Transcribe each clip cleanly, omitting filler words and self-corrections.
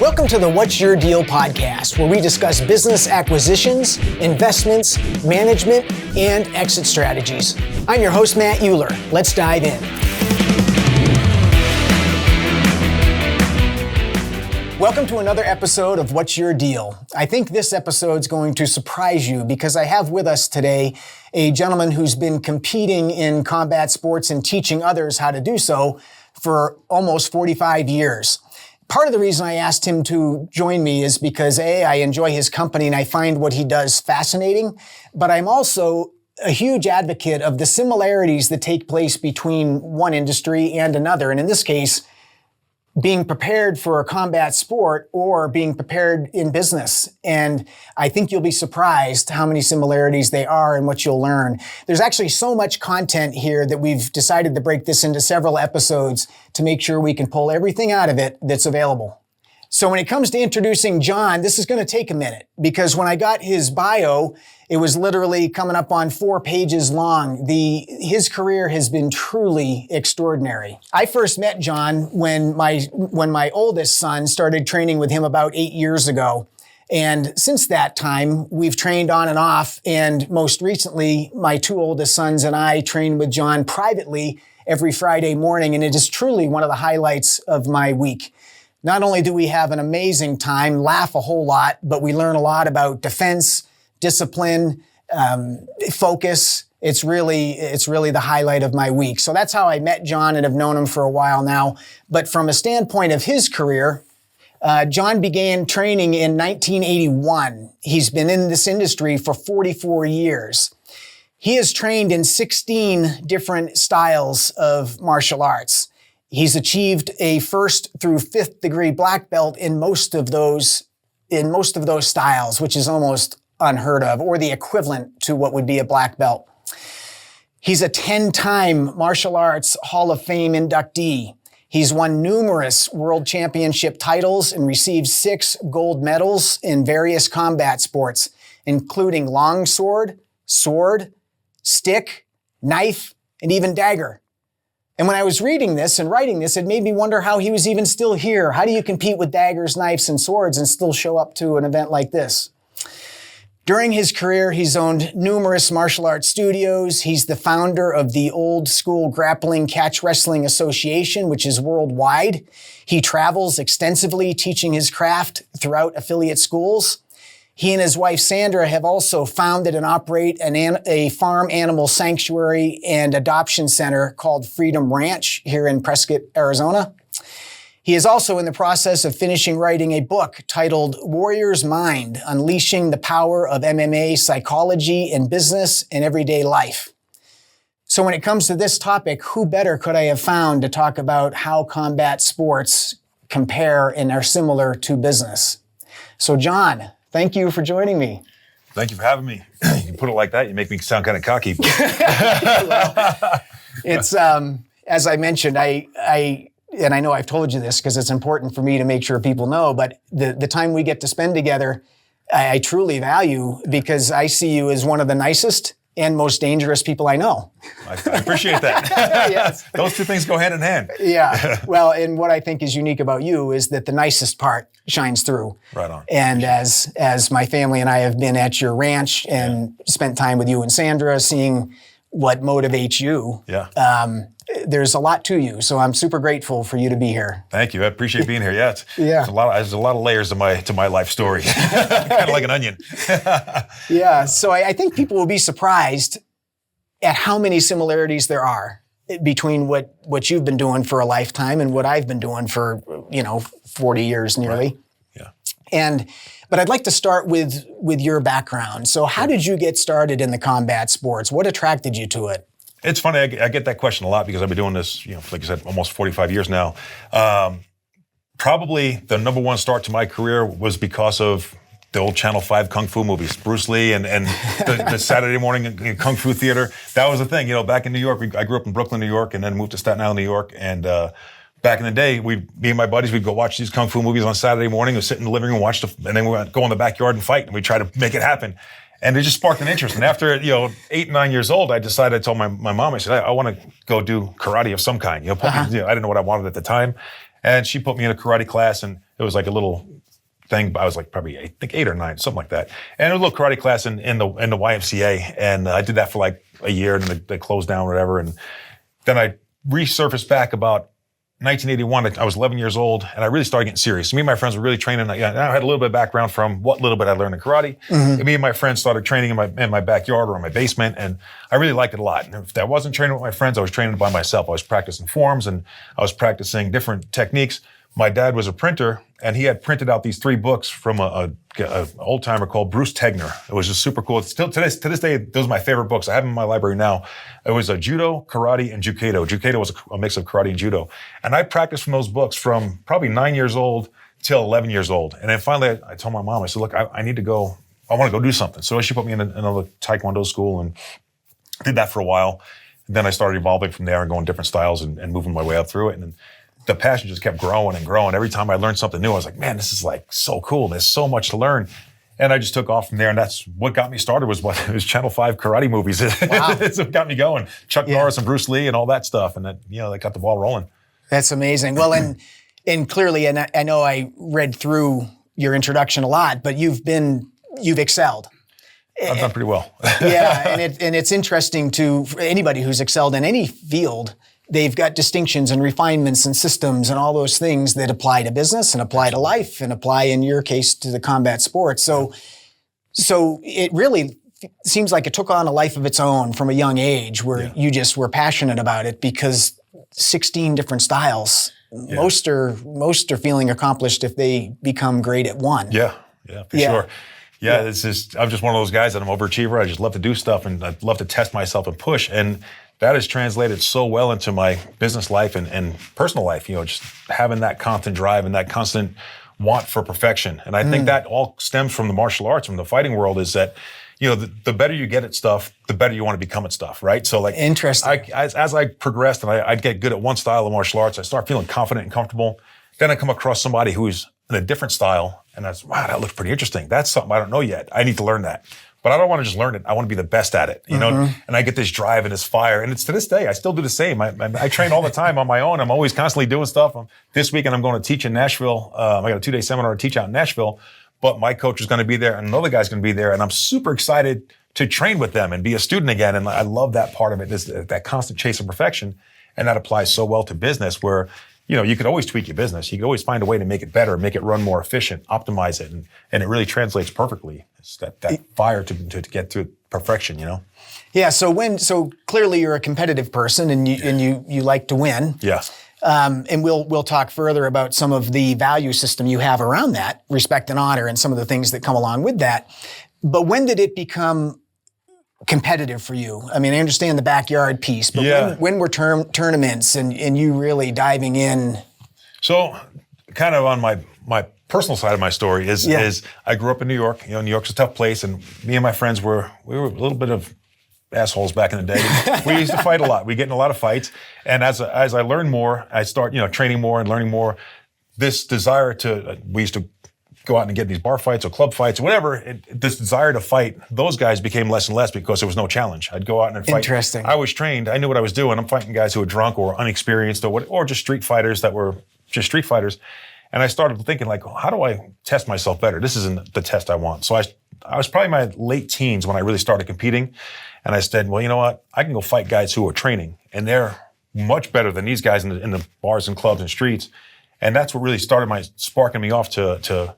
Welcome to the What's Your Deal podcast, where we discuss business acquisitions, investments, management, and exit strategies. I'm your host, Matt Euler. Let's dive in. Welcome to another episode of What's Your Deal. I think this episode's going to surprise you because I have with us today a gentleman who's been competing in combat sports and teaching others how to do so for almost 45 years. Part of the reason I asked him to join me is because A, I enjoy his company and I find what he does fascinating, but I'm also a huge advocate of the similarities that take place between one industry and another. And in this case, being prepared for a combat sport or being prepared in business. And I think you'll be surprised how many similarities they are and what you'll learn. There's actually so much content here that we've decided to break this into several episodes to make sure we can pull everything out of it that's available. So when it comes to introducing John, this is going to take a minute because when I got his bio, it was literally coming up on 4 pages long. His career has been truly extraordinary. I first met John when my oldest son started training with him about 8 years ago. And since that time, we've trained on and off. And most recently, my 2 oldest sons and I train with John privately every Friday morning. And it is truly one of the highlights of my week. Not only do we have an amazing time, laugh a whole lot, but we learn a lot about defense, discipline, focus. It's really the highlight of my week. So that's how I met John and have known him for a while now. But from a standpoint of his career, John began training in 1981. He's been in this industry for 44 years. He has trained in 16 different styles of martial arts. He's achieved a 1st through 5th degree black belt in most of those styles, which is almost unheard of, or the equivalent to what would be a black belt. He's a 10-time Martial Arts Hall of Fame inductee. He's won numerous world championship titles and received 6 gold medals in various combat sports, including longsword, sword, stick, knife, and even dagger. And when I was reading this and writing this, it made me wonder how he was even still here. How do you compete with daggers, knives, and swords and still show up to an event like this? During his career, he's owned numerous martial arts studios. He's the founder of the Old School Grappling Catch Wrestling Association, which is worldwide. He travels extensively teaching his craft throughout affiliate schools. He and his wife, Sandra, have also founded and operate a farm animal sanctuary and adoption center called Freedom Ranch here in Prescott, Arizona. He is also in the process of finishing writing a book titled Warrior's Mind, Unleashing the Power of MMA Psychology in Business and Everyday Life. So when it comes to this topic, who better could I have found to talk about how combat sports compare and are similar to business? So John, thank you for joining me. Thank you for having me. You put it like that, you make me sound kind of cocky. Well, it's, as I mentioned, and I know I've told you this because it's important for me to make sure people know, but the time we get to spend together, I truly value because I see you as one of the nicest and most dangerous people I know. I appreciate that. Yes. Those 2 things go hand in hand. Yeah. Well, and what I think is unique about you is that the nicest part shines through. Right on. And as my family and I have been at your ranch and spent time with you and Sandra, seeing what motivates you. Yeah. There's a lot to you, so I'm super grateful for you to be here. Thank you. I appreciate being here. Yeah. There's a lot of layers to my life story. Kind of like an onion. Yeah. So I think people will be surprised at how many similarities there are between what you've been doing for a lifetime and what I've been doing for, 40 years nearly. Right. Yeah. But I'd like to start with your background. So how did you get started in the combat sports? What attracted you to it? It's funny, I get that question a lot because I've been doing this, like I said, almost 45 years now. Probably the number one start to my career was because of the old Channel 5 Kung Fu movies, Bruce Lee and the Saturday morning Kung Fu theater. That was the thing, back in New York. I grew up in Brooklyn, New York, and then moved to Staten Island, New York. And back in the day, me and my buddies, we'd go watch these Kung Fu movies on Saturday morning. We'd sit in the living room, and then we'd go in the backyard and fight, and we'd try to make it happen. And it just sparked an interest. And after 8, 9 years old, I told my mom, I said, I want to go do karate of some kind. I didn't know what I wanted at the time. And she put me in a karate class, and it was like a little thing. I was like probably, I think 8 or 9, something like that. And it was a little karate class in the YMCA. And I did that for like a year, and then they closed down or whatever. And then I resurfaced back about 1981. I was 11 years old, and I really started getting serious. So me and my friends were really training. I had a little bit of background from what little bit I learned in karate. And me and my friends started training in my backyard or in my basement, and I really liked it a lot. And if I wasn't training with my friends, I was training by myself. I was practicing forms, and I was practicing different techniques. My dad was a printer, and he had printed out these 3 books from a old timer called Bruce Tegner. It was just super cool. It's still to this day, those are my favorite books. I have them in my library now. It was a judo, karate, and jukeido. Jukeido was a mix of karate and judo. And I practiced from those books from probably 9 years old till 11 years old. And then finally, I told my mom, I said, look, I need to go. I want to go do something. So she put me in another taekwondo school and did that for a while. And then I started evolving from there and going different styles and moving my way up through it. And then the passion just kept growing and growing. Every time I learned something new, I was like, man, this is like so cool. There's so much to learn. And I just took off from there. And that's what got me started was Channel 5 karate movies. Wow. That's what got me going. Chuck Norris and Bruce Lee and all that stuff. And that, that got the ball rolling. That's amazing. Well, and clearly, and I know I read through your introduction a lot, but you've excelled. I've done pretty well. Yeah. And it's interesting for anybody who's excelled in any field. They've got distinctions and refinements and systems and all those things that apply to business and apply to life and apply, in your case, to the combat sports. So it really seems like it took on a life of its own from a young age where you just were passionate about it because 16 different styles. Yeah. Most are feeling accomplished if they become great at one. Yeah, for sure. Yeah, it's just, I'm just one of those guys that I'm an overachiever. I just love to do stuff and I love to test myself and push. And that has translated so well into my business life and personal life, just having that constant drive and that constant want for perfection. And I think that all stems from the martial arts, from the fighting world, is that, the better you get at stuff, the better you want to become at stuff, right? So like, interesting. As I progressed and I'd get good at one style of martial arts, I start feeling confident and comfortable. Then I come across somebody who's in a different style and that's, wow, that looks pretty interesting. That's something I don't know yet. I need to learn that. But I don't want to just learn it. I want to be the best at it, And I get this drive and this fire. And it's to this day, I still do the same. I train all the time on my own. I'm always constantly doing stuff. This weekend, I'm going to teach in Nashville. I got a 2-day seminar to teach out in Nashville. But my coach is going to be there and another guy's going to be there. And I'm super excited to train with them and be a student again. And I love that part of it, that constant chase of perfection. And that applies so well to business where, you could always tweak your business. You could always find a way to make it better, make it run more efficient, optimize it. And it really translates perfectly. It's that fire to get to perfection, Yeah. So clearly you're a competitive person and you like to win. Yeah. And we'll talk further about some of the value system you have around that, respect and honor, and some of the things that come along with that. But when did it become competitive for you? I mean, I understand the backyard piece, but when were tournaments and you really diving in? So kind of on my personal side of my story is I grew up in New York. New York's a tough place, and me and my friends we were a little bit of assholes back in the day. We used to fight a lot. We get in a lot of fights, and as I learned more, I start training more and learning more. This desire we used to go out and get these bar fights or club fights or whatever. This desire to fight, those guys became less and less because there was no challenge. I'd go out and fight. Interesting. I was trained. I knew what I was doing. I'm fighting guys who were drunk or unexperienced or just street fighters that were just street fighters. And I started thinking like, how do I test myself better? This isn't the test I want. So I was probably in my late teens when I really started competing. And I said, well, you know what? I can go fight guys who are training and they're much better than these guys in the bars and clubs and streets. And that's what really started sparking me off to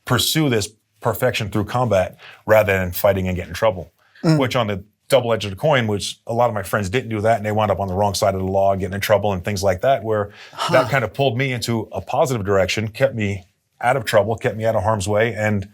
pursue this perfection through combat rather than fighting and getting in trouble, which on the double edge of the coin, which a lot of my friends didn't do that and they wound up on the wrong side of the law, getting in trouble and things like that, where that kind of pulled me into a positive direction, kept me out of trouble, kept me out of harm's way, and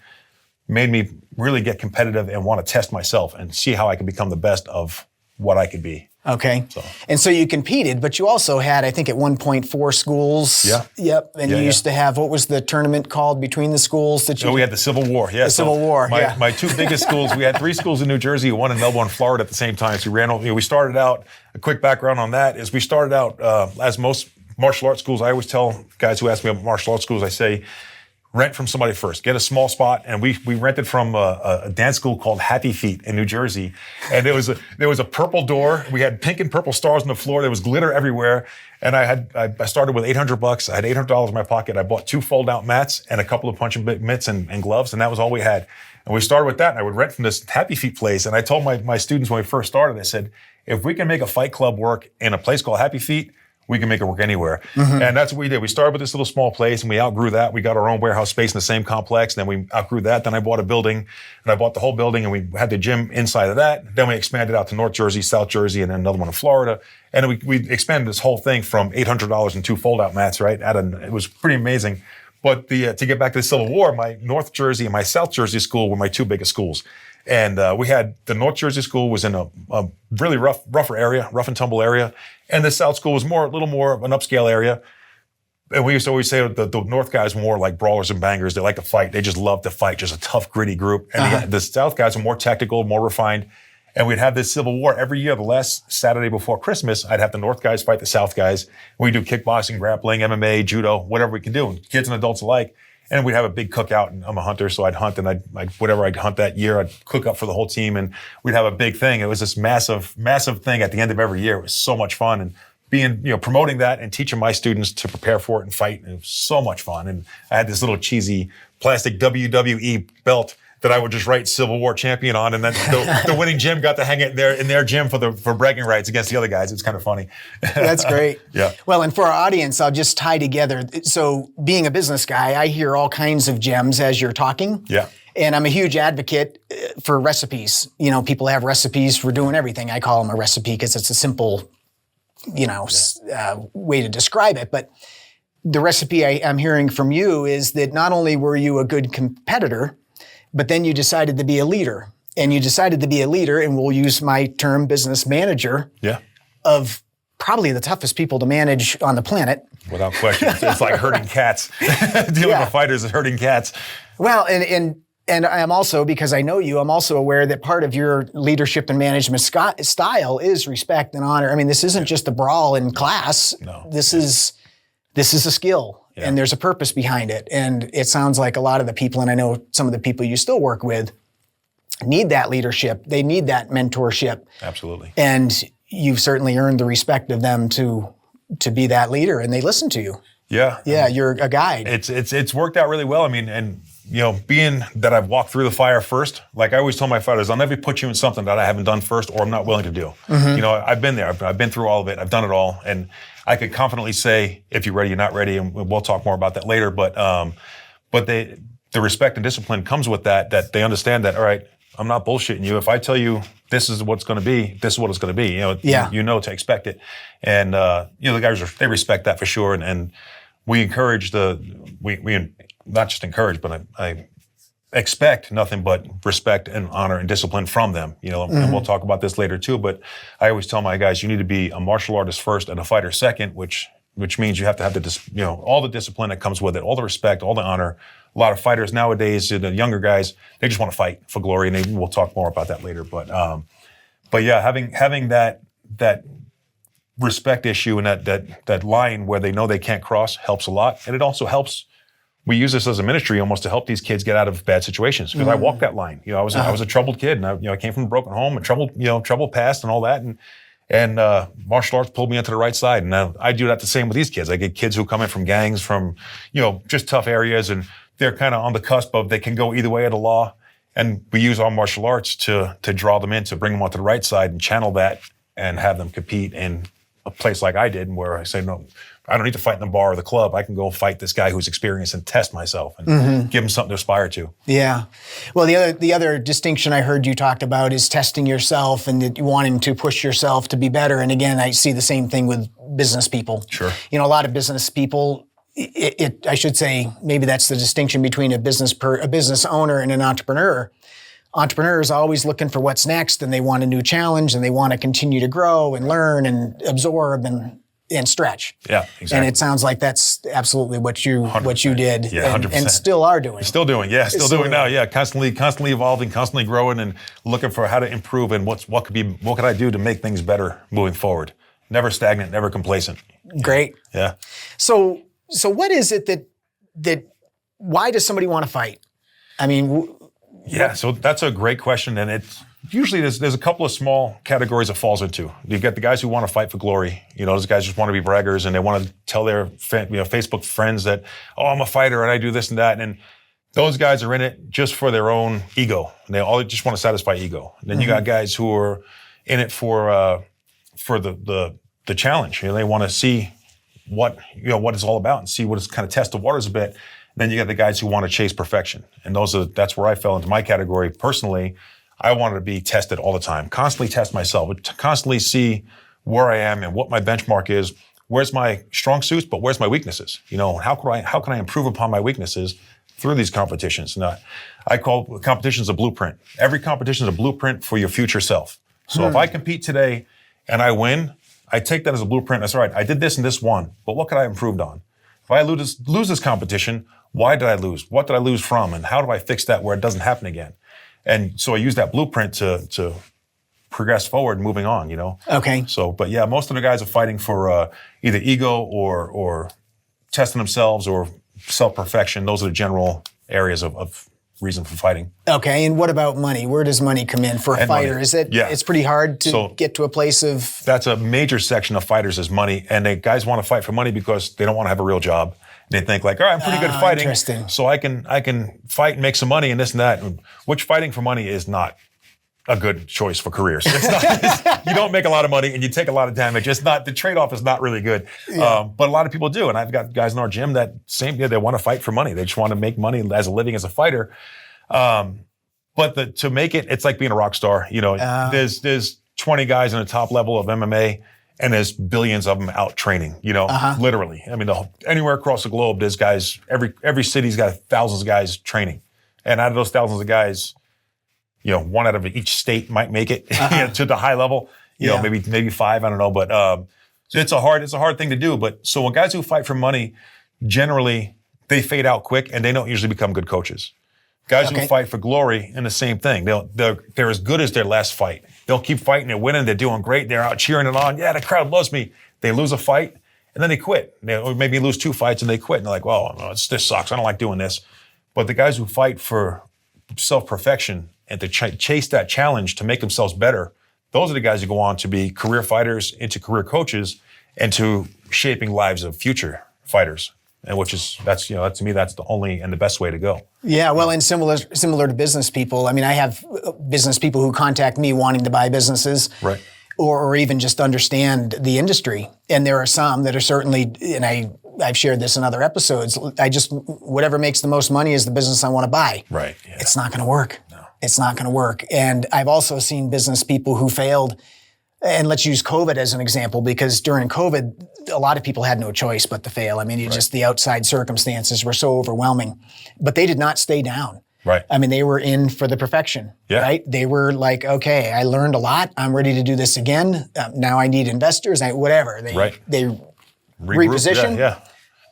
made me really get competitive and want to test myself and see how I could become the best of what I could be. Okay. And so you competed, but you also had, I think at one point, 4 schools. Yeah. Yep. And you used to have, what was the tournament called between the schools that you? So we had the Civil War. Yeah. The Civil War. My 2 biggest schools, we had 3 schools in New Jersey, 1 in Melbourne, Florida at the same time. So we started out, a quick background on that is we started out, as most martial arts schools, I always tell guys who ask me about martial arts schools, I say, rent from somebody first, get a small spot. And we rented from a dance school called Happy Feet in New Jersey. And there was a purple door. We had pink and purple stars on the floor. There was glitter everywhere. And I started with $800. I had $800 in my pocket. I bought 2 fold-out mats and a couple of punching mitts and gloves, and that was all we had. And we started with that, and I would rent from this Happy Feet place. And I told my students when we first started, I said, if we can make a fight club work in a place called Happy Feet, we can make it work anywhere. Mm-hmm. And that's what we did. We started with this little small place, and we outgrew that. We got our own warehouse space in the same complex. Then we outgrew that. Then I bought a building, and I bought the whole building, and we had the gym inside of that. Then we expanded out to North Jersey, South Jersey, and then another one in Florida. And we expanded this whole thing from $800 and 2 fold-out mats, right? It was pretty amazing. But to get back to the Civil War, my North Jersey and my South Jersey school were my 2 biggest schools. And we had the North Jersey school was in a really rougher area, rough and tumble area. And the South school was a little more of an upscale area. And we used to always say the North guys were more like brawlers and bangers. They like to fight. They just love to fight, just a tough, gritty group. And the South guys were more tactical, more refined. And we'd have this Civil War every year. The last Saturday before Christmas, I'd have the North guys fight the South guys. We'd do kickboxing, grappling, MMA, judo, whatever we could do, kids and adults alike. And we'd have a big cookout, and I'm a hunter, so I'd hunt, and whatever I'd hunt that year, I'd cook up for the whole team, and we'd have a big thing. It was this massive, massive thing at the end of every year. It was so much fun, and promoting that and teaching my students to prepare for it and fight. And it was so much fun. And I had this little cheesy plastic WWE belt that I would just write Civil War champion on, and then the winning gym got to hang it in their gym for bragging rights against the other guys. It's kind of funny. That's great. Yeah. Well, and for our audience, I'll just tie together. So being a business guy, I hear all kinds of gems as you're talking. Yeah. And I'm a huge advocate for recipes. People have recipes for doing everything. I call them a recipe because it's a simple, way to describe it. But the recipe I'm hearing from you is that not only were you a good competitor, but then you decided to be a leader. And you decided to be a leader, and we'll use my term, business manager, of probably the toughest people to manage on the planet. Without question. It's like herding cats. Dealing with fighters is herding cats. Well, and I am also, because I know you, I'm also aware that part of your leadership and management style is respect and honor. I mean, this isn't just a brawl in class. No. This is a skill. Yeah. And there's a purpose behind it. And it sounds like a lot of the people, and I know some of the people you still work with, need that leadership. They need that mentorship. Absolutely. And you've certainly earned the respect of them to be that leader, and they listen to you. Yeah. Yeah, you're a guide. It's worked out really well. I mean, and being that I've walked through the fire first, like I always tell my fighters, I'll never put you in something that I haven't done first or I'm not willing to do. Mm-hmm. I've been there. I've been through all of it. I've done it all. And I could confidently say, if you're ready, you're not ready. And we'll talk more about that later. But the respect and discipline comes with that they understand that, all right, I'm not bullshitting you. If I tell you this is what's going to be, this is what it's going to be. You know to expect it. And, the guys, they respect that for sure. And we encourage we not just encourage, but I expect nothing but respect and honor and discipline from them, and we'll talk about this later too. But I always tell my guys, you need to be a martial artist first and a fighter second, which means you have to have all the discipline that comes with it, all the respect, all the honor. A lot of fighters nowadays, the younger guys, they just want to fight for glory, and we'll talk more about that later. But yeah, having that respect issue and that line where they know they can't cross helps a lot, and it also helps. We use this as a ministry almost to help these kids get out of bad situations, because I walked that line. I was a troubled kid, and I came from a broken home and troubled past and all that, and martial arts pulled me into the right side. And I do that the same with these kids. I get kids who come in from gangs, from just tough areas, and they're kind of on the cusp of they can go either way of the law, and we use our martial arts to draw them in, to bring them onto the right side and channel that and have them compete in a place like I did, where I say, no, I don't need to fight in the bar or the club. I can go fight this guy who's experienced and test myself and give him something to aspire to. Yeah. Well, the other distinction I heard you talked about is testing yourself and wanting to push yourself to be better. And again, I see the same thing with business people. Sure. A lot of business people, I should say, maybe that's the distinction between a business owner and an entrepreneur. Entrepreneurs are always looking for what's next, and they want a new challenge, and they want to continue to grow and learn and absorb and stretch. Yeah, exactly. And it sounds like that's absolutely what you did, yeah, 100%. And still are doing. Still doing now. Yeah, constantly evolving, constantly growing, and looking for how to improve and what could I do to make things better moving forward. Never stagnant, never complacent. Great. Yeah. So what is it that why does somebody want to fight? I mean, so that's a great question, and it's usually there's a couple of small categories it falls into. You get the guys who want to fight for glory. Those guys just want to be braggers, and they want to tell their Facebook friends that, oh, I'm a fighter and I do this and that. And those guys are in it just for their own ego. And they all just want to satisfy ego. And then you got guys who are in it for the challenge. They want to see what it's all about and see what it's kind of test the waters a bit. And then you got the guys who want to chase perfection. And that's where I fell into my category personally. I wanted to be tested all the time, constantly test myself, constantly see where I am and what my benchmark is. Where's my strong suits, but where's my weaknesses? How can I improve upon my weaknesses through these competitions? And I call competitions a blueprint. Every competition is a blueprint for your future self. So if I compete today and I win, I take that as a blueprint. That's all right. I did this and this won, but what could I have improved on? If I lose this competition, why did I lose? What did I lose from? And how do I fix that where it doesn't happen again? And so I use that blueprint to progress forward, moving on, Okay. So, but yeah, most of the guys are fighting for either ego or testing themselves or self-perfection. Those are the general areas of reason for fighting. Okay, and what about money? Where does money come in for a fighter? Money. Is it? Yeah. It's pretty hard to get to a place of. That's a major section of fighters is money, and the guys want to fight for money because they don't want to have a real job. They think like, all right, I'm pretty good fighting, interesting. So I can fight and make some money and this and that. Which fighting for money is not a good choice for careers. It's not. You don't make a lot of money and you take a lot of damage. It's not, the trade-off is not really good. Yeah. But a lot of people do, and I've got guys in our gym that they want to fight for money. They just want to make money as a living as a fighter. But to make it, it's like being a rock star. There's 20 guys in the top level of MMA, and there's billions of them out training. Literally. I mean, anywhere across the globe, there's guys. Every city's got thousands of guys training, and out of those thousands of guys, one out of each state might make it to the high level. Maybe 5. I don't know, but so it's a hard thing to do. But so when guys who fight for money, generally they fade out quick, and they don't usually become good coaches. Guys who fight for glory, and the same thing. They're as good as their last fight. They'll keep fighting. They're winning. They're doing great. They're out cheering it on. Yeah, the crowd loves me. They lose a fight, and then they quit. Or maybe lose 2 fights, and they quit. And they're like, well, no, this sucks. I don't like doing this. But the guys who fight for self-perfection and to chase that challenge to make themselves better, those are the guys who go on to be career fighters, into career coaches, and to shaping lives of future fighters. And to me, that's the only and the best way to go. Yeah, well, and similar to business people. I mean, I have business people who contact me wanting to buy businesses, right, or even just understand the industry. And there are some that are certainly, and I've shared this in other episodes. Whatever makes the most money is the business I want to buy. Right. Yeah. It's not going to work. No. It's not going to work. And I've also seen business people who failed. And let's use COVID as an example, because during COVID, a lot of people had no choice but to fail. I mean, just the outside circumstances were so overwhelming. But they did not stay down. Right. I mean, they were in for the perfection. Yeah. Right. They were like, okay, I learned a lot. I'm ready to do this again. Now I need investors. Whatever. They reposition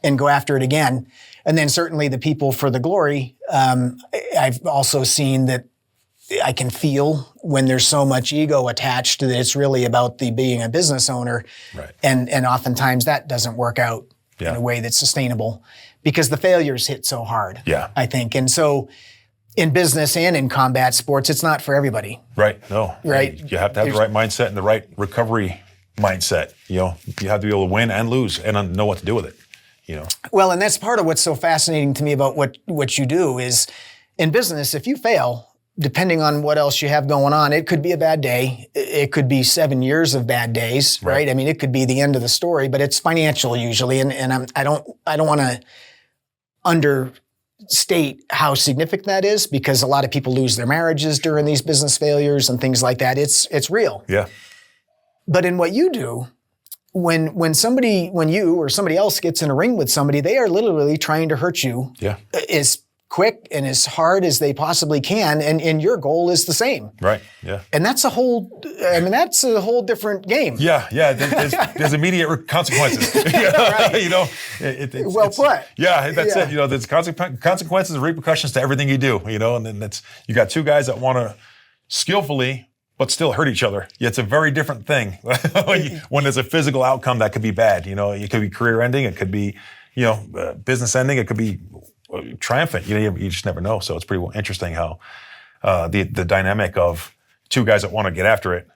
and go after it again. And then certainly the people for the glory. I've also seen that I can feel when there's so much ego attached that it's really about being a business owner. Right. And oftentimes that doesn't work out in a way that's sustainable because the failures hit so hard, I think. And so in business and in combat sports, it's not for everybody. Right. No. Right. You have to have the right mindset and the right recovery mindset. You have to be able to win and lose and know what to do with it. Well, and that's part of what's so fascinating to me about what you do is in business, if you fail, depending on what else you have going on, it could be a bad day. It could be 7 years of bad days, right? I mean, it could be the end of the story, but it's financial usually. And I don't want to understate how significant that is because a lot of people lose their marriages during these business failures and things like that. It's real. Yeah. But in what you do, when you or somebody else gets in a ring with somebody, they are literally trying to hurt you. Yeah. As quick and as hard as they possibly can, and your goal is the same. Right. Yeah. And that's a whole different game. Yeah. Yeah. There's immediate consequences. Right. Well put. Yeah. That's it. There's consequences and repercussions to everything you do. And then you got 2 guys that want to skillfully but still hurt each other. It's a very different thing when there's a physical outcome that could be bad. It could be career ending. It could be business ending. It could be triumphant. You just never know. So it's pretty interesting how the dynamic of two guys that want to get after it,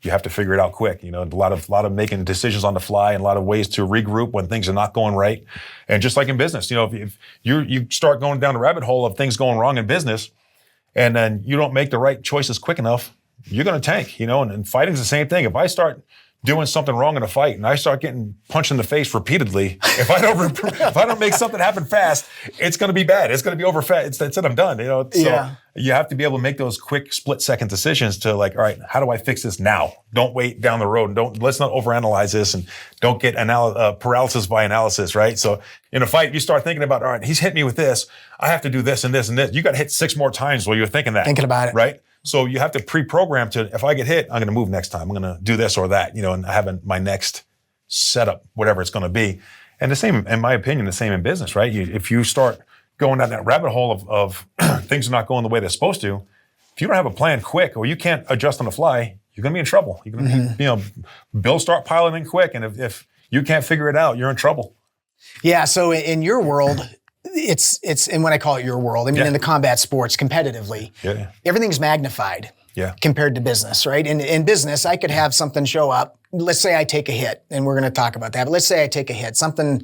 you have to figure it out quick. A lot of making decisions on the fly and a lot of ways to regroup when things are not going right. And just like in business, if you start going down the rabbit hole of things going wrong in business, and then you don't make the right choices quick enough, you're going to tank. And fighting's the same thing. If I start doing something wrong in a fight and I start getting punched in the face repeatedly, if I don't make something happen fast, it's going to be bad. It's going to be over fast. That's it. I'm done. So you have to be able to make those quick split-second decisions to all right, how do I fix this now? Don't wait down the road. Let's not overanalyze this, and don't get paralysis by analysis, right? So in a fight, you start thinking about, all right, he's hit me with this. I have to do this and this and this. You got to hit 6 more times while you're thinking about it, right? So you have to pre-program to, if I get hit, I'm going to move next time. I'm going to do this or that, and having my next setup, whatever it's going to be. And the same, in my opinion, the same in business, right? If you start going down that rabbit hole of things are not going the way they're supposed to, if you don't have a plan quick or you can't adjust on the fly, you're going to be in trouble. You're going to bills start piling in quick. And if you can't figure it out, you're in trouble. Yeah. So in your world, it's and when I call it your world, I mean in the combat sports competitively, everything's magnified compared to business, right? In business, I could have something show up. Let's say I take a hit, and we're going to talk about that. But let's say I take a hit, something,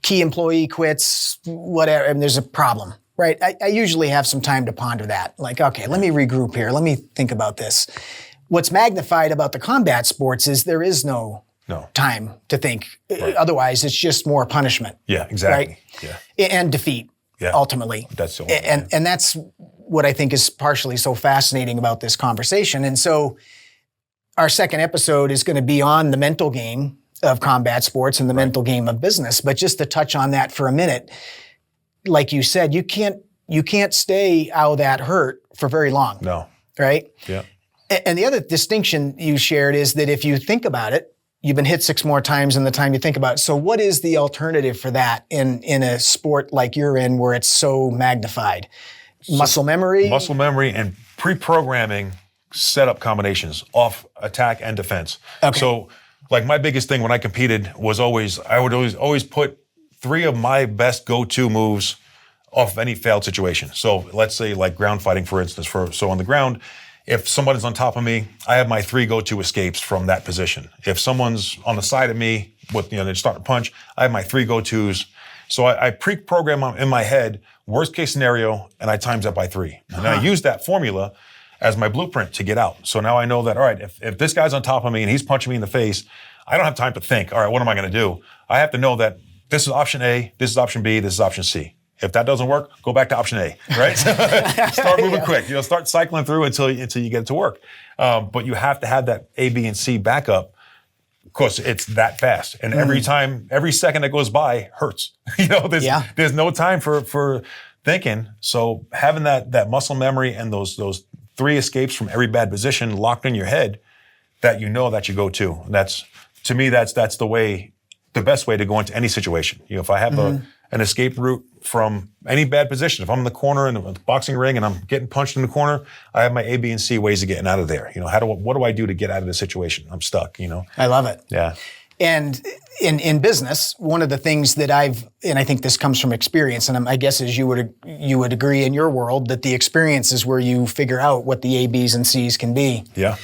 key employee quits, whatever, and there's a problem, right? I usually have some time to ponder that. Like, okay, let me regroup here. Let me think about this. What's magnified about the combat sports is there is no time to think. Right. Otherwise, it's just more punishment. Yeah, exactly. Right? Yeah. And defeat, ultimately. That's so. And that's what I think is partially so fascinating about this conversation. And so our second episode is going to be on the mental game of combat sports and the mental game of business. But just to touch on that for a minute, like you said, you can't stay out of that hurt for very long. No. Right? Yeah. And the other distinction you shared is that if you think about it, you've been hit 6 more times in the time you think about it. So what is the alternative for that in a sport like you're in where it's so magnified? Muscle memory? Muscle memory and pre-programming setup combinations off attack and defense. Okay. So like my biggest thing when I competed was I would always put 3 of my best go-to moves off any failed situation. So let's say like ground fighting, for instance. So on the ground, if somebody's on top of me, I have my 3 go-to escapes from that position. If someone's on the side of me with, they start to punch, I have my 3 go-tos. So I pre-program in my head, worst case scenario, and I times that by 3. And then I use that formula as my blueprint to get out. So now I know that, all right, if this guy's on top of me and he's punching me in the face, I don't have time to think, all right, what am I going to do? I have to know that this is option A, this is option B, this is option C. If that doesn't work, go back to option A, right? Start moving quick. Start cycling through until you get it to work. But you have to have that A, B, and C backup. Of course, it's that fast. And every second that goes by hurts. There's no time for thinking. So having that muscle memory and those 3 escapes from every bad position locked in your head that that you go to. That's, to me, that's the best way to go into any situation. If I have an escape route from any bad position, if I'm in the corner in a boxing ring and I'm getting punched in the corner, I have my A, B, and C ways of getting out of there. What do I do to get out of the situation? I'm stuck, I love it. Yeah. And in business, one of the things that and I think this comes from experience, and I guess as you would agree in your world, that the experience is where you figure out what the A, B's, and C's can be. Yeah.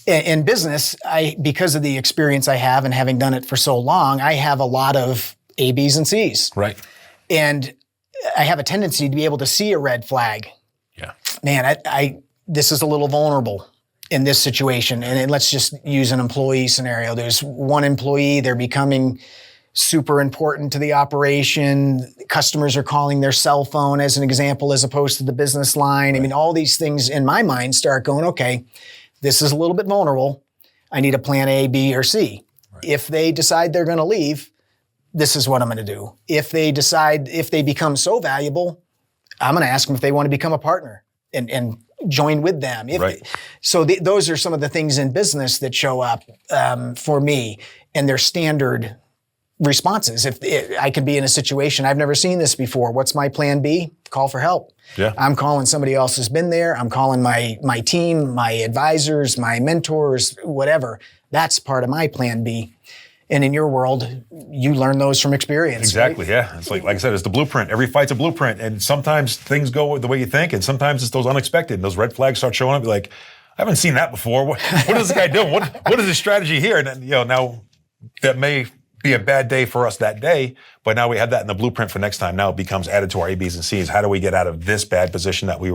In business, because of the experience I have and having done it for so long, I have a lot of A, B's, and C's. Right. And I have a tendency to be able to see a red flag. Yeah. Man, this is a little vulnerable in this situation. And let's just use an employee scenario. There's one employee, they're becoming super important to the operation. Customers are calling their cell phone as an example, as opposed to the business line. Right. I mean, all these things in my mind start going, okay, this is a little bit vulnerable. I need a plan A, B, or C. Right. If they decide they're going to leave, this is what I'm going to do. If they become so valuable, I'm going to ask them if they want to become a partner and join with them. Those are some of the things in business that show up for me, and they're standard responses. If I could be in a situation, I've never seen this before. What's my plan B? Call for help. Yeah. I'm calling somebody else who's been there. I'm calling my team, my advisors, my mentors, whatever. That's part of my plan B. And in your world, you learn those from experience. Exactly, right? yeah. It's like I said, it's the blueprint. Every fight's a blueprint. And sometimes things go the way you think, and sometimes it's those unexpected. And those red flags start showing up. You're like, I haven't seen that before. What is this guy doing? What is his strategy here? And then, now that may be a bad day for us that day, but now we have that in the blueprint for next time. Now it becomes added to our A, B's, and C's. How do we get out of this bad position that we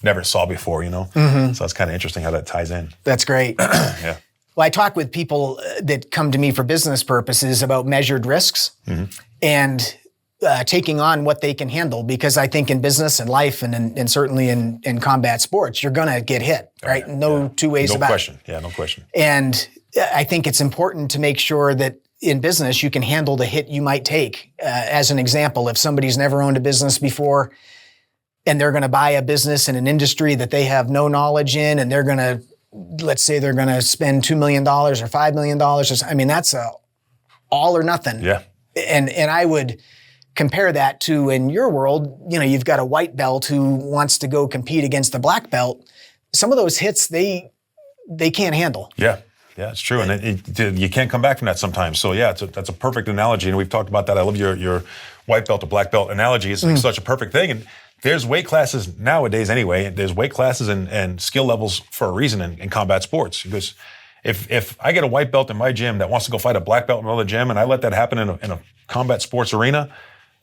never saw before, Mm-hmm. So it's kind of interesting how that ties in. That's great. Yeah. Well, I talk with people that come to me for business purposes about measured risks and taking on what they can handle, because I think in business and life and certainly in combat sports, you're going to get hit, right? No two ways about it. No question. And I think it's important to make sure that in business, you can handle the hit you might take. As an example, if somebody's never owned a business before and they're going to buy a business in an industry that they have no knowledge in, and let's say they're going to spend $2 million or $5 million. That's a all or nothing. Yeah. And I would compare that to, in your world, you've got a white belt who wants to go compete against the black belt. Some of those hits, they can't handle. Yeah. Yeah, it's true. And you can't come back from that sometimes. So yeah, that's a perfect analogy. And we've talked about that. I love your white belt to black belt analogy. It's such a perfect thing. And there's weight classes nowadays anyway. There's weight classes and skill levels for a reason in combat sports. Because if I get a white belt in my gym that wants to go fight a black belt in another gym, and I let that happen in a combat sports arena,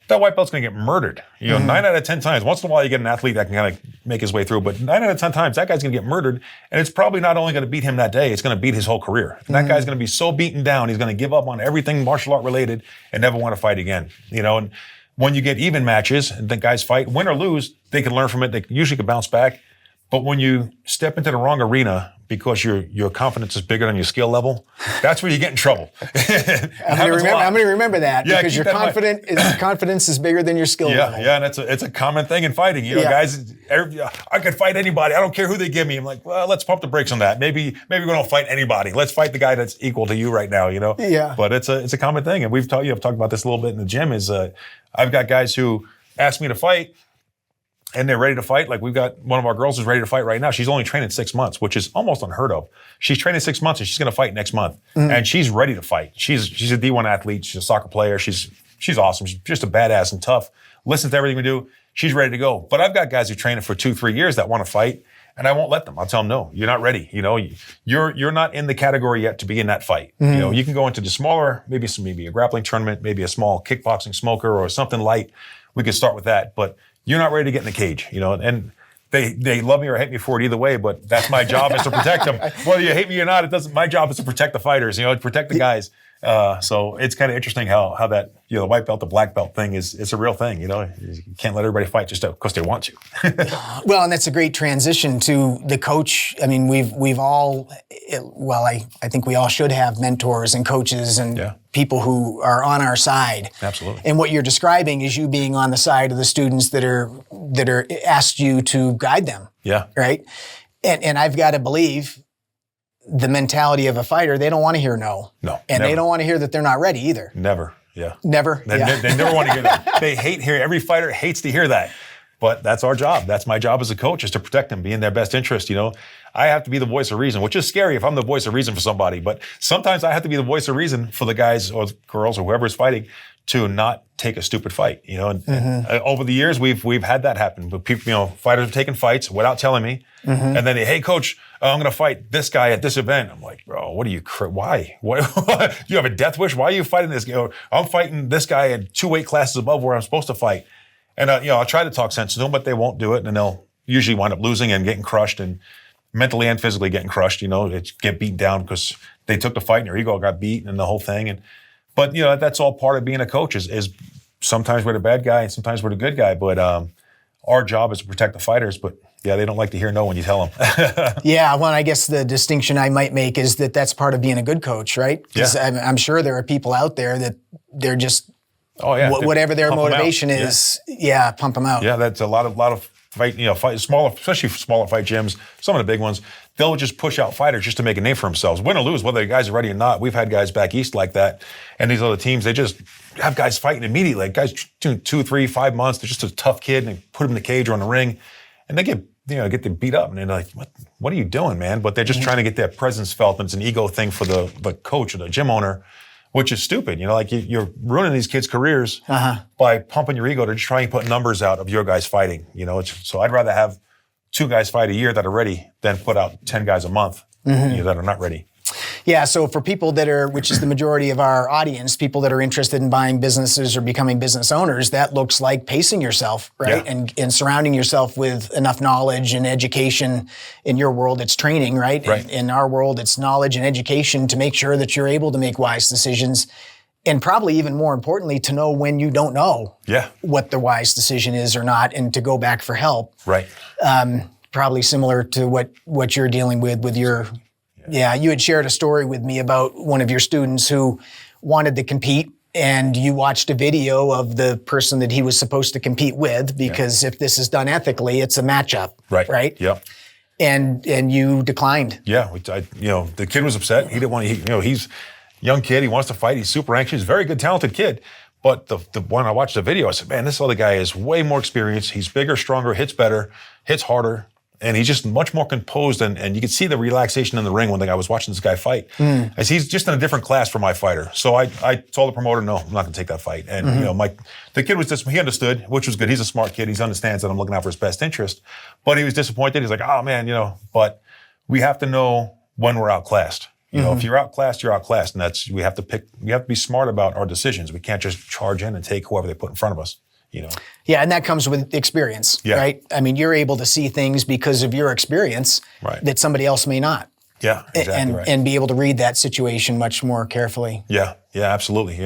that white belt's going to get murdered. 9 out of 10 times. Once in a while, you get an athlete that can kind of make his way through, but 9 out of 10 times, that guy's going to get murdered, and it's probably not only going to beat him that day, it's going to beat his whole career. And that guy's going to be so beaten down, he's going to give up on everything martial art related and never want to fight again. And when you get even matches and the guys fight, win or lose, they can learn from it. They usually can bounce back. But when you step into the wrong arena because your confidence is bigger than your skill level, that's where you get in trouble. I'm going to remember that, because your confidence is bigger than your skill level. Yeah, and it's a common thing in fighting. Guys, I could fight anybody. I don't care who they give me. I'm like, well, let's pump the brakes on that. Maybe we don't fight anybody. Let's fight the guy that's equal to you right now. Yeah. But it's a common thing, and I've talked about this a little bit in the gym. I've got guys who ask me to fight, and they're ready to fight. Like, we've got one of our girls who's ready to fight right now. She's only training 6 months, which is almost unheard of. She's training 6 months and she's going to fight next month. And she's ready to fight. She's a D1 athlete. She's a soccer player. She's awesome. She's just a badass and tough. Listens to everything we do. She's ready to go. But I've got guys who train for 2-3 years that want to fight, and I won't let them. I'll tell them, no, you're not ready. You're not in the category yet to be in that fight. You can go into the smaller, maybe a grappling tournament, maybe a small kickboxing smoker or something light. We could start with that, but you're not ready to get in the cage, and they love me or hate me for it either way, but that's my job, is to protect them. Whether you hate me or not, my job is to protect the fighters, protect the guys. So it's kind of interesting how that, the white belt to black belt thing it's a real thing. You can't let everybody fight just because they want to. Well, and that's a great transition to the coach. We've all, I think we all should have mentors and coaches and people who are on our side. Absolutely. And what you're describing is you being on the side of the students that are asked you to guide them. Yeah. Right. And I've got to believe the mentality of a fighter, they don't want to hear no. No. And never. they don't want to hear that they're not ready either. Never. Yeah. Never. They never want to hear that. They hate hearing. Every fighter hates to hear that. But that's our job. That's my job as a coach, is to protect them, be in their best interest. I have to be the voice of reason, which is scary if I'm the voice of reason for somebody. But sometimes I have to be the voice of reason for the guys or girls or whoever's fighting to not take a stupid fight. And over the years, we've had that happen. But people, fighters have taken fights without telling me, and then hey, coach, I'm going to fight this guy at this event. I'm like, bro, what are you? Why? What? You have a death wish? Why are you fighting this guy? I'm fighting this guy at 2 weight classes above where I'm supposed to fight. And I'll try to talk sense to them, but they won't do it, and they'll usually wind up losing and getting crushed, and mentally and physically getting crushed. It's get beat down because they took the fight and their ego got beat and the whole thing. But that's all part of being a coach. Is sometimes we're the bad guy and sometimes we're the good guy. But our job is to protect the fighters. But they don't like to hear no when you tell them. Yeah, well, I guess the distinction I might make is that that's part of being a good coach, right? Because I'm sure there are people out there that they're just whatever their motivation is, pump them out. Yeah, that's a lot of fight, smaller, especially smaller fight gyms. Some of the big ones, they'll just push out fighters just to make a name for themselves, win or lose, whether the guys are ready or not. We've had guys back east like that, and these other teams, they just have guys fighting immediately. Like guys, 2, 3, 5 months, they're just a tough kid, and they put them in the cage or in the ring, and they get them beat up, and they're like, what are you doing, man? But they're just trying to get their presence felt, and it's an ego thing for the coach or the gym owner. which is stupid. Like you're ruining these kids' careers by pumping your ego to just try and put numbers out of your guys fighting. So I'd rather have 2 guys fight a year that are ready than put out 10 guys a month that are not ready. Yeah, so for people that are, which is the majority of our audience, people that are interested in buying businesses or becoming business owners, that looks like pacing yourself, right? Yeah. And surrounding yourself with enough knowledge and education. In your world, it's training, right? Right. In our world, it's knowledge and education to make sure that you're able to make wise decisions. And probably even more importantly, to know when you don't know what the wise decision is or not, and to go back for help. Right. Probably similar to what you're dealing with your... Yeah, you had shared a story with me about one of your students who wanted to compete, and you watched a video of the person that he was supposed to compete with, because if this is done ethically, it's a matchup. Right? Yeah. And you declined. Yeah. The kid was upset. He didn't want to, he's a young kid. He wants to fight. He's super anxious. Very good, talented kid. But when I watched the video, I said, man, this other guy is way more experienced. He's bigger, stronger, hits better, hits harder. And he's just much more composed, and you could see the relaxation in the ring when I was watching this guy fight. As he's just in a different class from my fighter. So I told the promoter, no, I'm not going to take that fight. And the kid was he understood, which was good. He's a smart kid. He understands that I'm looking out for his best interest. But he was disappointed. He's like, oh man, but we have to know when we're outclassed. If you're outclassed, you're outclassed, and we have to be smart about our decisions. We can't just charge in and take whoever they put in front of us. Yeah, and that comes with experience, right? I mean, you're able to see things because of your experience that somebody else may not. Yeah, exactly right. And be able to read that situation much more carefully. Yeah, absolutely.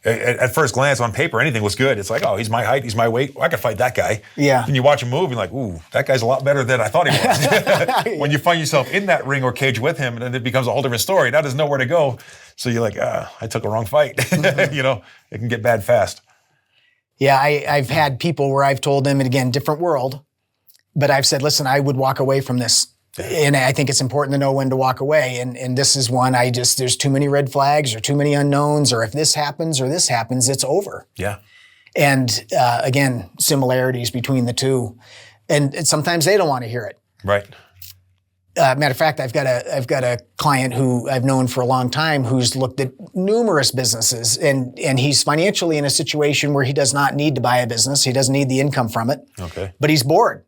At first glance on paper, anything was good. It's like, oh, he's my height, he's my weight. I could fight that guy. Yeah. And you watch him move, you're like, ooh, that guy's a lot better than I thought he was. When you find yourself in that ring or cage with him, then it becomes a whole different story. Now there's nowhere to go. So you're like, I took a wrong fight. It can get bad fast. Yeah, I've had people where I've told them, and again, different world, but I've said, listen, I would walk away from this. And I think it's important to know when to walk away. And this is one there's too many red flags or too many unknowns, or if this happens or this happens, it's over. Yeah. And again, similarities between the two. And sometimes they don't want to hear it. Right. Matter of fact, I've got a client who I've known for a long time who's looked at numerous businesses, and he's financially in a situation where he does not need to buy a business. He doesn't need the income from it. Okay. But he's bored.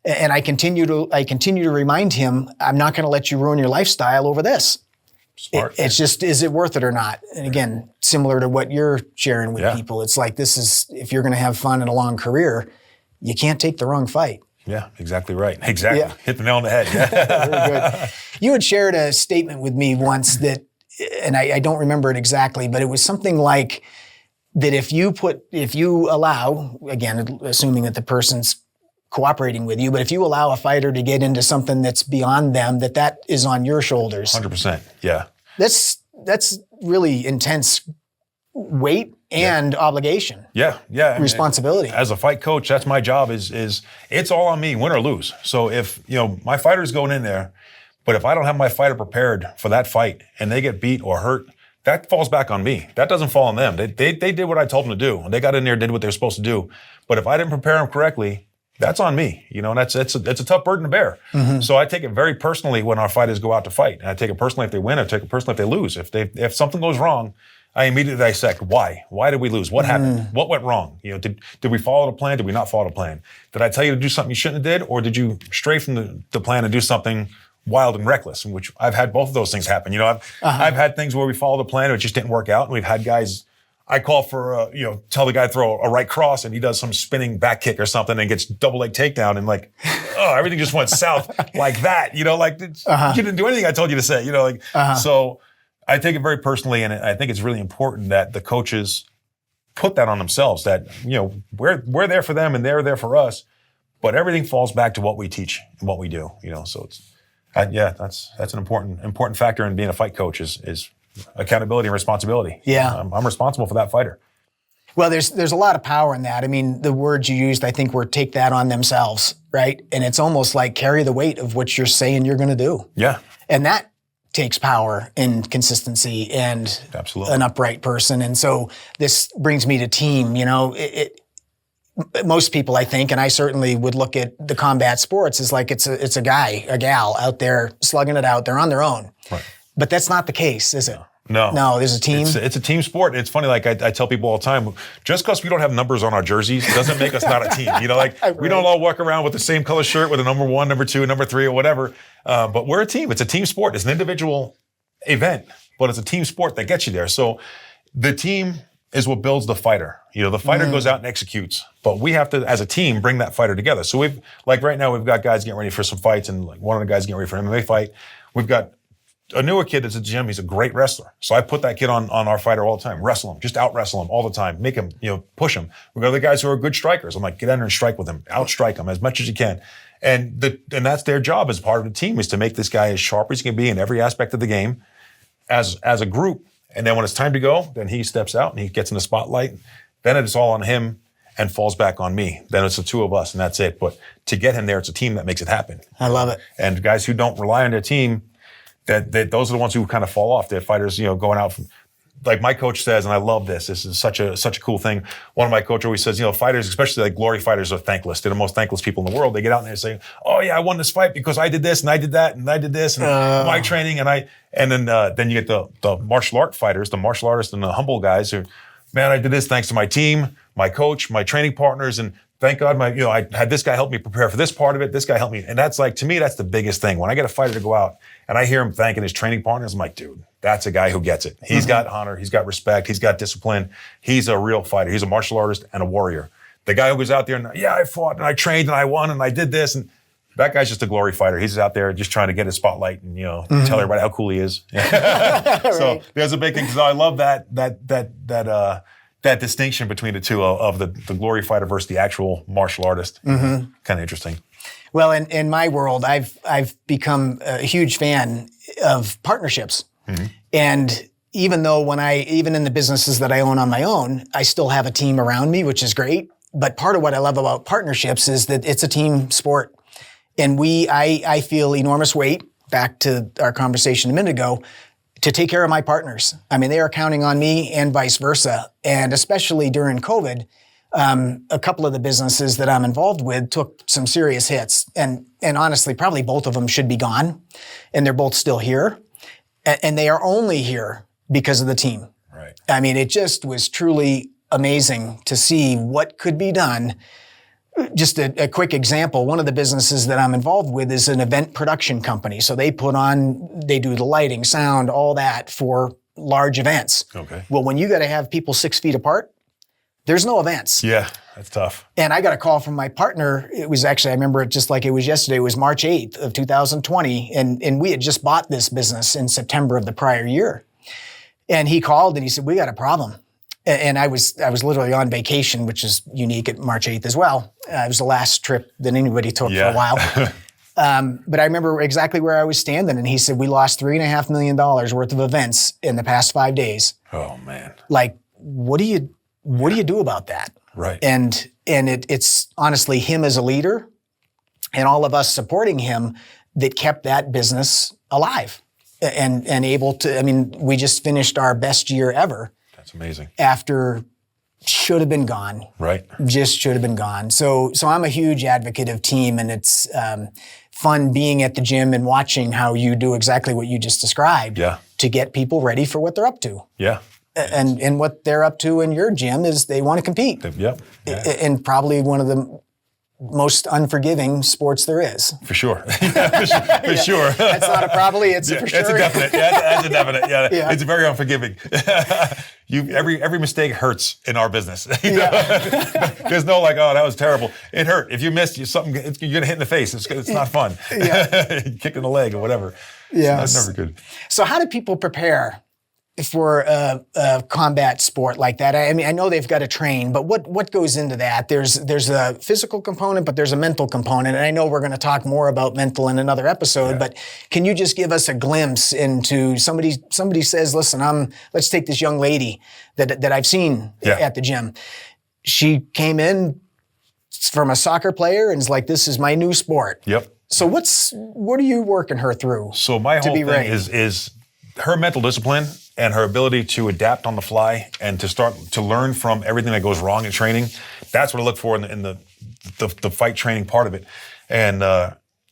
And I continue to remind him, I'm not going to let you ruin your lifestyle over this. Smart. It's just, is it worth it or not? And again, similar to what you're sharing with people, it's like, if you're going to have fun in a long career, you can't take the wrong fight. Yeah, exactly right. Exactly. Yeah. Hit the nail on the head. Yeah. Very good. You had shared a statement with me once that, and I don't remember it exactly, but it was something like that if you allow, again, assuming that the person's cooperating with you, but if you allow a fighter to get into something that's beyond them, that is on your shoulders. 100%. Yeah. That's really intense weight and obligation. Yeah. Responsibility. As a fight coach, that's my job is it's all on me, win or lose. So if, my fighter's going in there, but if I don't have my fighter prepared for that fight and they get beat or hurt, that falls back on me. That doesn't fall on them. They did what I told them to do. They got in there, did what they were supposed to do. But if I didn't prepare them correctly, that's on me. And it's a tough burden to bear. Mm-hmm. So I take it very personally when our fighters go out to fight. And I take it personally if they win. I take it personally if they lose. If something goes wrong, I immediately dissect why. Why did we lose? What happened? What went wrong? Did we follow the plan? Did we not follow the plan? Did I tell you to do something you shouldn't have did? Or did you stray from the plan and do something wild and reckless? In which I've had both of those things happen. I've had things where we followed the plan and it just didn't work out. And we've had guys, I call for, tell the guy to throw a right cross and he does some spinning back kick or something and gets double leg takedown and everything just went south like that. You didn't do anything I told you to say, So I take it very personally, and I think it's really important that the coaches put that on themselves, that, we're there for them and they're there for us, but everything falls back to what we teach and what we do, so it's, that's an important factor in being a fight coach is accountability and responsibility. Yeah. I'm responsible for that fighter. Well, there's a lot of power in that. I mean, the words you used, I think, were take that on themselves, right? And it's almost like carry the weight of what you're saying you're going to do. Yeah. And that takes power and consistency and an upright person. And so this brings me to team. Most people, I think, and I certainly would look at the combat sports as like it's a guy, a gal out there slugging it out. They're on their own. Right. But that's not the case, is it? No, there's a team. It's a team sport. It's funny, like I tell people all the time, just because we don't have numbers on our jerseys doesn't make us not a team. You know, like Right. we don't all walk around with the same color shirt with a number 1, number 2, number 3, or whatever. But we're a team. It's a team sport. It's an individual event, but it's a team sport that gets you there. So the team is what builds the fighter. You know, the fighter goes out and executes, but we have to, as a team, bring that fighter together. So like right now, we've got guys getting ready for some fights, and like one of the guys getting ready for an MMA fight. We've got a newer kid that's at the gym. He's a great wrestler. So I put that kid on our fighter all the time. Wrestle him, just out wrestle him all the time. Make him, push him. We've got other guys who are good strikers. I'm like, get in there and strike with him. Outstrike him as much as you can. And that's their job as part of the team, is to make this guy as sharp as he can be in every aspect of the game as a group. And then when it's time to go, then he steps out and he gets in the spotlight. Then it's all on him and falls back on me. Then it's the two of us and that's it. But to get him there, it's a team that makes it happen. I love it. And guys who don't rely on their team, that those are the ones who kind of fall off. They're fighters, going out from, like my coach says, and I love this. This is such a cool thing. One of my coaches always says, fighters, especially like glory fighters, are thankless. They're the most thankless people in the world. They get out and they say, "Oh yeah, I won this fight because I did this and I did that and I did this and my training and then you get the martial art fighters, the martial artists and the humble guys who, man, I did this thanks to my team, my coach, my training partners, and thank God I had this guy help me prepare for this part of it. This guy helped me. And that's like, to me, that's the biggest thing. When I get a fighter to go out and I hear him thanking his training partners, I'm like, dude, that's a guy who gets it. He's got honor. He's got respect. He's got discipline. He's a real fighter. He's a martial artist and a warrior. The guy who goes out there and, I fought and I trained and I won and I did this. And that guy's just a glory fighter. He's out there just trying to get his spotlight and, tell everybody how cool he is. So there's a big thing. So I love that distinction between the two of the glory fighter versus the actual martial artist. Kind of interesting. Well, in my world, I've become a huge fan of partnerships. And even though even in the businesses that I own on my own, I still have a team around me, which is great. But part of what I love about partnerships is that it's a team sport. And I feel enormous weight, back to our conversation a minute ago, to take care of my partners. I mean, they are counting on me and vice versa. And especially during COVID, a couple of the businesses that I'm involved with took some serious hits. And honestly, probably both of them should be gone. And they're both still here. And they are only here because of the team. Right. I mean, it just was truly amazing to see what could be done. Just a quick example, one of the businesses that I'm involved with is an event production company. So they do the lighting, sound, all that for large events. Okay. Well, when you got to have people 6 feet apart, there's no events. Yeah, that's tough. And I got a call from my partner. It was actually, I remember it just like it was yesterday. It was March 8th of 2020. And we had just bought this business in September of the prior year. And he called and he said, "We got a problem." And I was literally on vacation, which is unique at March 8th as well. It was the last trip that anybody took for a while. But I remember exactly where I was standing. And he said, "We lost $3.5 million worth of events in the past 5 days." Oh man. Like, what do you do about that? Right. And it's honestly him as a leader and all of us supporting him that kept that business alive and able to, we just finished our best year ever. That's amazing. After should have been gone. Right. Just should have been gone. So I'm a huge advocate of team, and it's fun being at the gym and watching how you do exactly what you just described. Yeah. To get people ready for what they're up to. Yeah. And what they're up to in your gym is they want to compete. Yep. Yeah. And probably one of the most unforgiving sports there is. For sure. For sure. That's not a probably, it's a for sure. It's a definite. Yeah, that's a definite. Yeah. Yeah. It's very unforgiving. Every mistake hurts in our business. There's no like, oh, that was terrible. It hurt. If you missed, you're going to hit in the face. It's not fun. Yeah. Kick in the leg or whatever. Yeah. That's never good. So how do people prepare for a combat sport like that? I know they've got to train, but what goes into that? There's a physical component, but there's a mental component. And I know we're going to talk more about mental in another episode, but can you just give us a glimpse into somebody says, "Listen, let's take this young lady that I've seen at the gym. She came in from a soccer player and is like, this is my new sport." Yep. So what are you working her through? So my whole thing is her mental discipline and her ability to adapt on the fly and to start to learn from everything that goes wrong in training. That's what I look for in the fight training part of it. And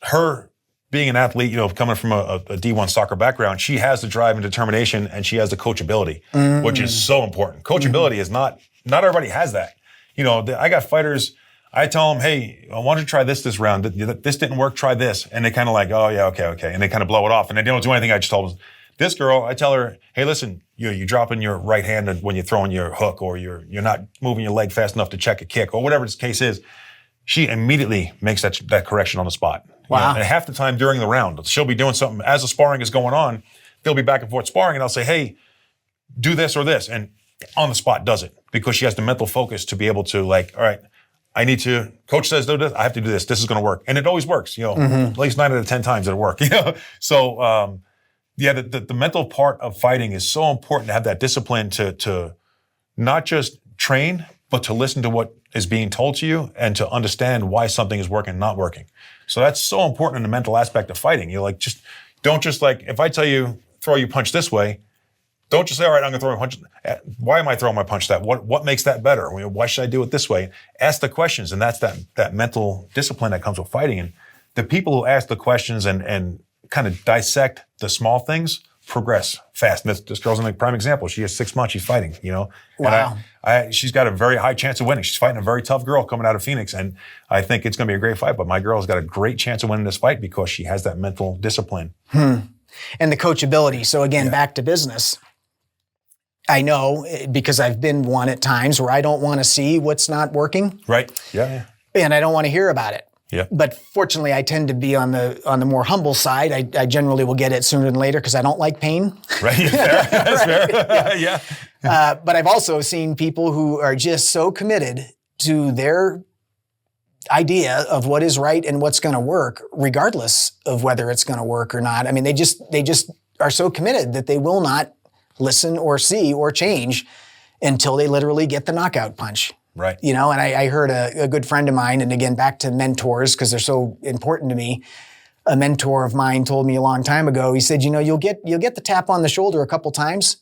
her being an athlete, coming from a D1 soccer background, she has the drive and determination, and she has the coachability, which is so important. Coachability is not everybody has that. I got fighters, I tell them, hey, I want you to try this round. This didn't work, try this. And they kind of like, oh yeah, okay. And they kind of blow it off, and they don't do anything. I just told them. This girl, I tell her, hey, listen, you're dropping your right hand when you're throwing your hook, or you're not moving your leg fast enough to check a kick, or whatever the case is. She immediately makes that correction on the spot. Wow. And half the time during the round, she'll be doing something as the sparring is going on. They'll be back and forth sparring, and I'll say, hey, do this or this. And on the spot does it, because she has the mental focus to be able to, like, all right, coach says do this, I have to do this. This is going to work. And it always works, at least 9 out of 10 times it'll work, So, the mental part of fighting is so important, to have that discipline to not just train, but to listen to what is being told to you and to understand why something is working and not working. So that's so important in the mental aspect of fighting. Don't just if I tell you, throw your punch this way, don't just say, all right, I'm going to throw my punch. Why am I throwing my punch that? What makes that better? Why should I do it this way? Ask the questions, and that's that mental discipline that comes with fighting. And the people who ask the questions and kind of dissect the small things progress fast. And this girl's a prime example. She has 6 months. She's fighting, Wow. And she's got a very high chance of winning. She's fighting a very tough girl coming out of Phoenix. And I think it's going to be a great fight. But my girl's got a great chance of winning this fight because she has that mental discipline. And the coachability. So again, back to business. I know, because I've been one at times, where I don't want to see what's not working. Right. Yeah. And I don't want to hear about it. Yeah. But fortunately, I tend to be on the more humble side. I generally will get it sooner than later because I don't like pain. Right. Fair. That's fair. Yeah. But I've also seen people who are just so committed to their idea of what is right and what's going to work, regardless of whether it's going to work or not. I mean, they just are so committed that they will not listen or see or change until they literally get the knockout punch. Right. And I heard a good friend of mine, and again, back to mentors, because they're so important to me. A mentor of mine told me a long time ago, he said, you'll get the tap on the shoulder a couple times.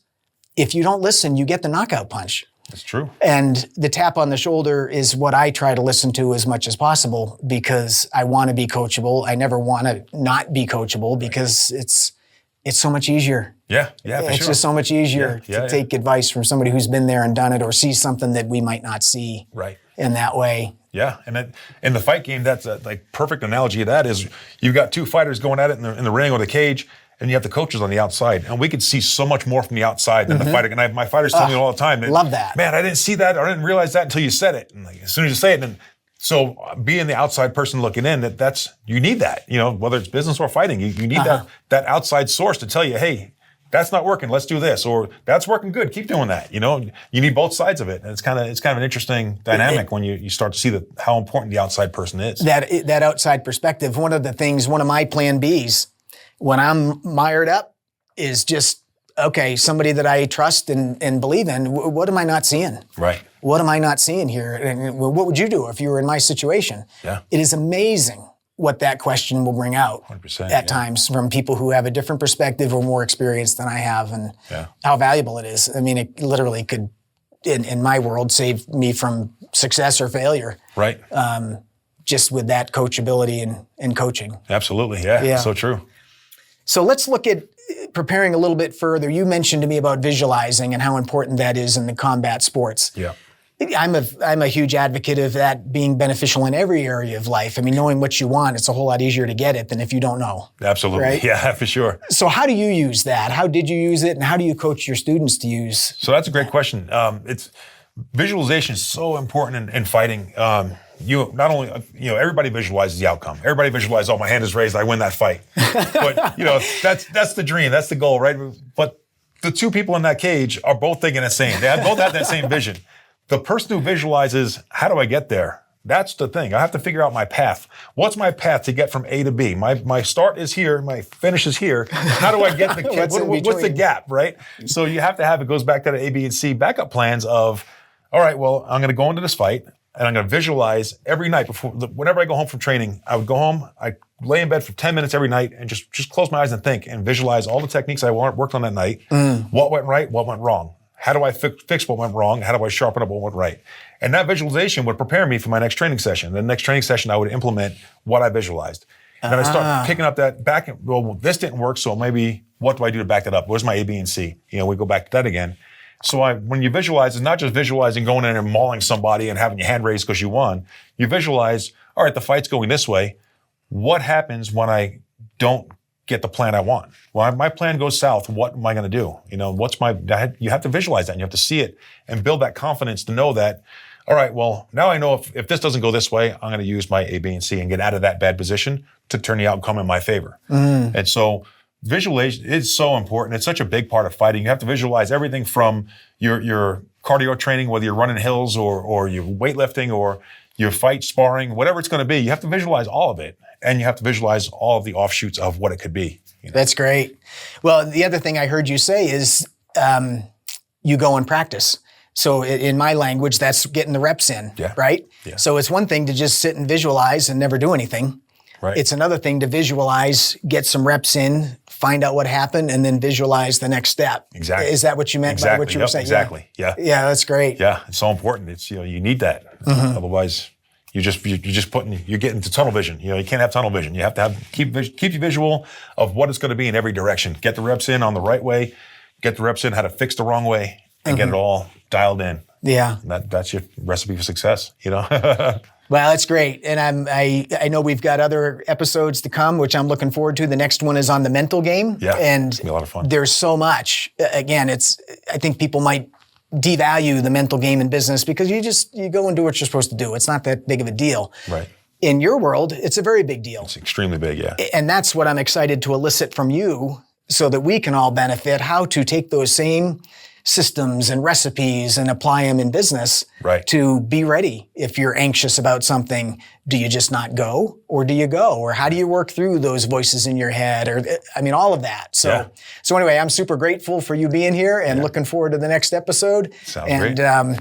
If you don't listen, you get the knockout punch. That's true. And the tap on the shoulder is what I try to listen to as much as possible, because I want to be coachable. I never want to not be coachable, because it's so much easier. Yeah, for It's sure. just so much easier to take advice from somebody who's been there and done it, or see something that we might not see in that way. Yeah, and in the fight game, that's a perfect analogy of that is you've got two fighters going at it in the ring or the cage, and you have the coaches on the outside. And we could see so much more from the outside than the fighter. And my fighters tell me all the time. Love that. Man, I didn't see that, or I didn't realize that until you said it. And as soon as you say it, then so being the outside person looking in, that's you need that. Whether it's business or fighting, you need that outside source to tell you, hey, that's not working, let's do this, or that's working good, keep doing that. You need both sides of it. And it's kind of an interesting dynamic when you start to see how important the outside person is. That outside perspective. One of my plan Bs when I'm mired up is just, okay, somebody that I trust and believe in, what am I not seeing? Right. What am I not seeing here? And what would you do if you were in my situation? Yeah. It is amazing what that question will bring out 100%, at times from people who have a different perspective or more experience than I have, and how valuable it is. I mean, it literally could, in my world, save me from success or failure. Right. Just with that coachability and coaching. Absolutely. Yeah. So true. So let's look at preparing a little bit further. You mentioned to me about visualizing and how important that is in the combat sports. Yeah. I'm a huge advocate of that being beneficial in every area of life. I mean, knowing what you want, it's a whole lot easier to get it than if you don't know. Absolutely. Right? Yeah, for sure. So how do you use that? How did you use it? And how do you coach your students to use? So that's a great question. Visualization is so important in fighting. You not only, everybody visualizes the outcome. Everybody visualizes, oh, my hand is raised, I win that fight. But, that's the dream, that's the goal, right? But the two people in that cage are both thinking the same. They both have that same vision. The person who visualizes, how do I get there? That's the thing. I have to figure out my path. What's my path to get from A to B? My start is here, my finish is here. How do I get what's the gap, right? So you have to have, it goes back to the A, B, and C backup plans of, all right, well, I'm going to go into this fight, and I'm going to visualize every night whenever I go home from training. I would go home, I lay in bed for 10 minutes every night and just close my eyes and think and visualize all the techniques I worked on that night. What went right, what went wrong. How do I fix what went wrong? How do I sharpen up what went right? And that visualization would prepare me for my next training session. The next training session, I would implement what I visualized. And then I start picking up that back. Well, this didn't work, so maybe what do I do to back that up? Where's my A, B, and C? We go back to that again. So when you visualize, it's not just visualizing going in and mauling somebody and having your hand raised because you won. You visualize, all right, the fight's going this way. What happens when I don't get the plan I want? Well, my plan goes south. What am I going to do? You have to visualize that and you have to see it and build that confidence to know that, all right, well, now I know if this doesn't go this way, I'm going to use my A, B, and C and get out of that bad position to turn the outcome in my favor. And so visualization is so important. It's such a big part of fighting. You have to visualize everything from your cardio training, whether you're running hills or you're weightlifting or your fight sparring, whatever it's going to be. You have to visualize all of it. And you have to visualize all of the offshoots of what it could be. That's great. Well, the other thing I heard you say is you go and practice. So in my language, that's getting the reps in, right? Yeah. So it's one thing to just sit and visualize and never do anything. Right. It's another thing to visualize, get some reps in, find out what happened, and then visualize the next step. Exactly. Is that what you meant by what you were saying? Exactly. Yeah. Yeah, that's great. Yeah, it's so important. It's you need that. Otherwise, you're getting to tunnel vision. You can't have tunnel vision. You have to keep your visual of what it's going to be in every direction. Get the reps in on the right way. Get the reps in how to fix the wrong way, and get it all dialed in. Yeah. That's your recipe for success. Well, that's great. And I know we've got other episodes to come, which I'm looking forward to. The next one is on the mental game. Yeah, and it's gonna be a lot of fun. There's so much. Again, I think people might devalue the mental game in business because you go and do what you're supposed to do. It's not that big of a deal. Right. In your world, it's a very big deal. It's extremely big, yeah. And that's what I'm excited to elicit from you so that we can all benefit, how to take those same systems and recipes and apply them in business to be ready. If you're anxious about something, do you just not go, or do you go? Or how do you work through those voices in your head? Or, all of that. So anyway, I'm super grateful for you being here and looking forward to the next episode. Sounds great.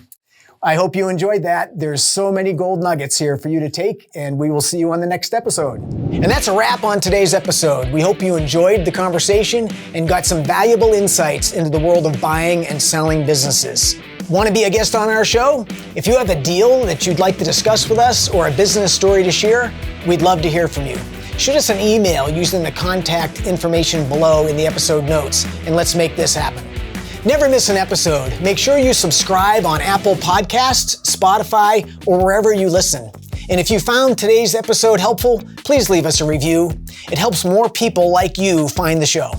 I hope you enjoyed that. There's so many gold nuggets here for you to take, and we will see you on the next episode. And that's a wrap on today's episode. We hope you enjoyed the conversation and got some valuable insights into the world of buying and selling businesses. Want to be a guest on our show? If you have a deal that you'd like to discuss with us or a business story to share, we'd love to hear from you. Shoot us an email using the contact information below in the episode notes, and let's make this happen. Never miss an episode. Make sure you subscribe on Apple Podcasts, Spotify, or wherever you listen. And if you found today's episode helpful, please leave us a review. It helps more people like you find the show.